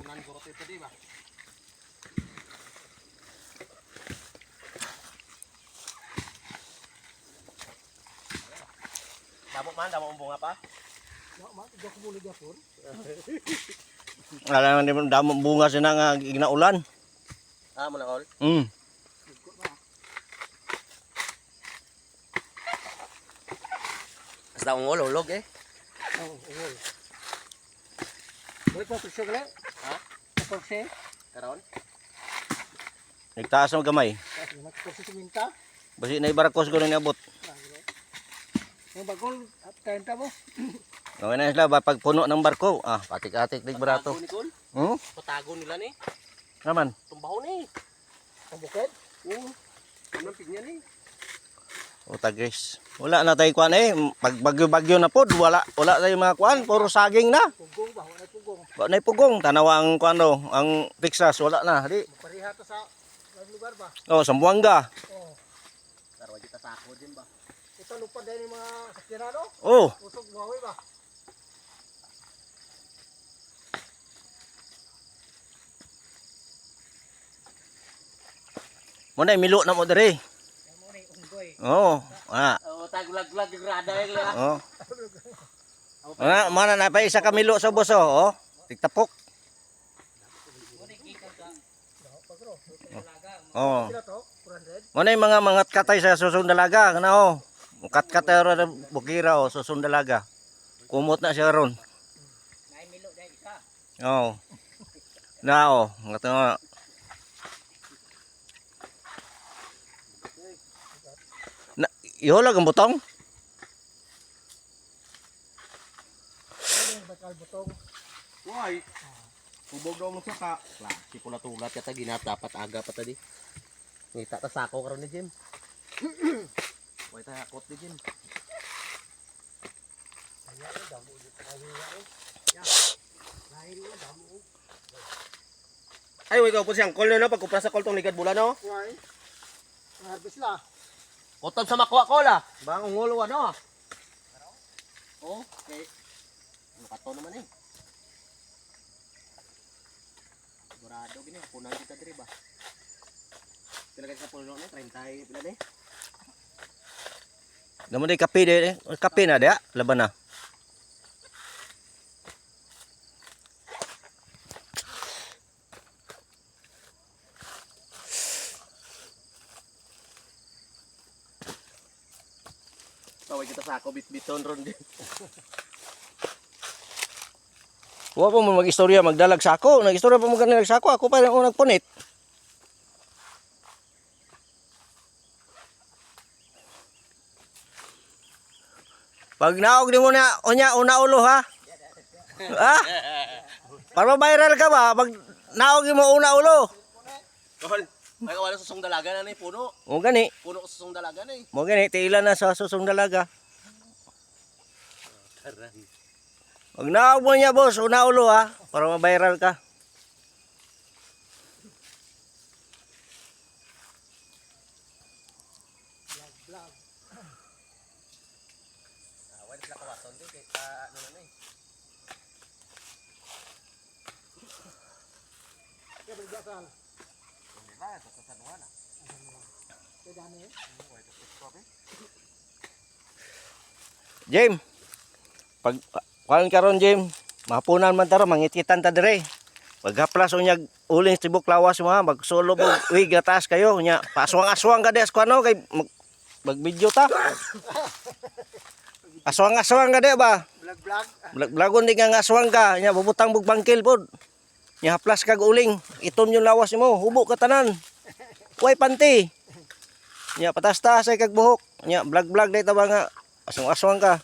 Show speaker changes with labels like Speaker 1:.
Speaker 1: Tunan ko ito di ba? Damo ang bunga pa.
Speaker 2: Alam naman damo bunga sina nga ginaulan.
Speaker 1: Ah, mo na all. Basta ulog eh.
Speaker 3: Oh, ungol. Balik mo presyo gali?
Speaker 1: Ha?
Speaker 3: Presyo?
Speaker 1: Karon?
Speaker 2: Nagtaas ang gamay.
Speaker 3: Kasi magpresyo siminta.
Speaker 2: Basi na ibarakos ko na abot.
Speaker 3: Yung bagol at 30 mo.
Speaker 2: Okay na sila pag puno ng barko. Ah, patik-atik dig barato.
Speaker 1: Patago nila ni.
Speaker 2: Naman.
Speaker 1: Tumbaho ni.
Speaker 3: Ang bukid.
Speaker 1: Oo. Ano pignya ni?
Speaker 2: O tagis. Wala na tayo kuan eh. Pag bagyo-bagyo na pod, wala tayo mga kuan, puro saging na.
Speaker 3: Pugong ba? Wala pugong.
Speaker 2: Wa na pugong, tanawa ang kuan do, ang Texas wala na. Di.
Speaker 3: Pariha to sa lugar ba?
Speaker 2: Oh, Sambuanga.
Speaker 3: Oh.
Speaker 1: Karon kita sako din ba?
Speaker 3: Ito lupad din yung mga sakirado.
Speaker 2: Oh,
Speaker 3: Usog buhawi ba?
Speaker 2: mo na milo na mo diri.
Speaker 3: Yan mo ni unggoy.
Speaker 2: Oh, ah.
Speaker 1: Oh, taglag-lag yung rada yung la.
Speaker 2: Oh. Mana na pa isa ka milo sa boso, oh. Tigtapok. Oh.
Speaker 3: Kila to? 400?
Speaker 2: Mo na yung mga katay sa susong dalaga, kana oh. Kat-katay ra bukira oh, susong dalaga. Kumot na siya ron.
Speaker 3: Nay milo dai isa.
Speaker 2: Oh. Na oh, ngato. Na, iholag ang butong.
Speaker 3: Ano bakal butong?
Speaker 1: Why? Kubog daw mo saka. Klase pula tulat kata ginat dapat aga pa tadi. Ngita ta sako karon ni Jim. Why ta akot ni Jim.
Speaker 3: Ayan damo dito ay ya. Lain mo damo.
Speaker 1: Ay, wait ko po siyang call no pagkupra sa call tong ligad bulan no.
Speaker 3: Why? Harvest la.
Speaker 1: Utob sa makuha ko la. Bang ungulo ano? Oh, okay. Ano kato naman eh. Sigurado gini punan kita diri ba. Talaga sa puno ni 30 pila ni.
Speaker 2: Naman di kape de, kape na dia, laban na.
Speaker 1: Tawag kita sa ako bit-biton ron din.
Speaker 2: Wa pa mo mag-istorya magdalag sa ako, nag-istorya pa mo kanila sa ako pa ang nagpunit. Pag naog di mo na unya una ulo ha. Ha? Para viral ka ba pag naog mo una ulo.
Speaker 1: Tol, ay wala susong dalaga na ni puno.
Speaker 2: Mo gani,
Speaker 1: Puno ko susong dalaga na eh.
Speaker 2: mo gani tiila na sa susong dalaga.
Speaker 1: Karan.
Speaker 2: Pag naog mo niya boss, una ulo ha, para ma-viral ka.
Speaker 1: Wala sila kawaton din kay ano na eh.
Speaker 3: Kaya berjasal.
Speaker 1: Hindi ba sa sanuan ah.
Speaker 3: Kaya dami.
Speaker 2: Jim. Pag kuan karon Jim, mapunan man taro mangitkitan ta dire. Pag haplas unyag uling tibok lawas mo ha, magsulo og wig gatas kayo nya. Paswang-aswang ka des kuano kay mag-video ta. Aswang-aswang ka de ba?
Speaker 3: Vlog.
Speaker 2: Blagon di nga aswang ka nya bubutang bug bangkil pod. Nya haplas kag uling, itom yung lawas mo, hubo ka tanan. Way panti. Nya patas-tas ay kag buhok. Nya vlog-vlog day ta ba nga aswang-aswang ka.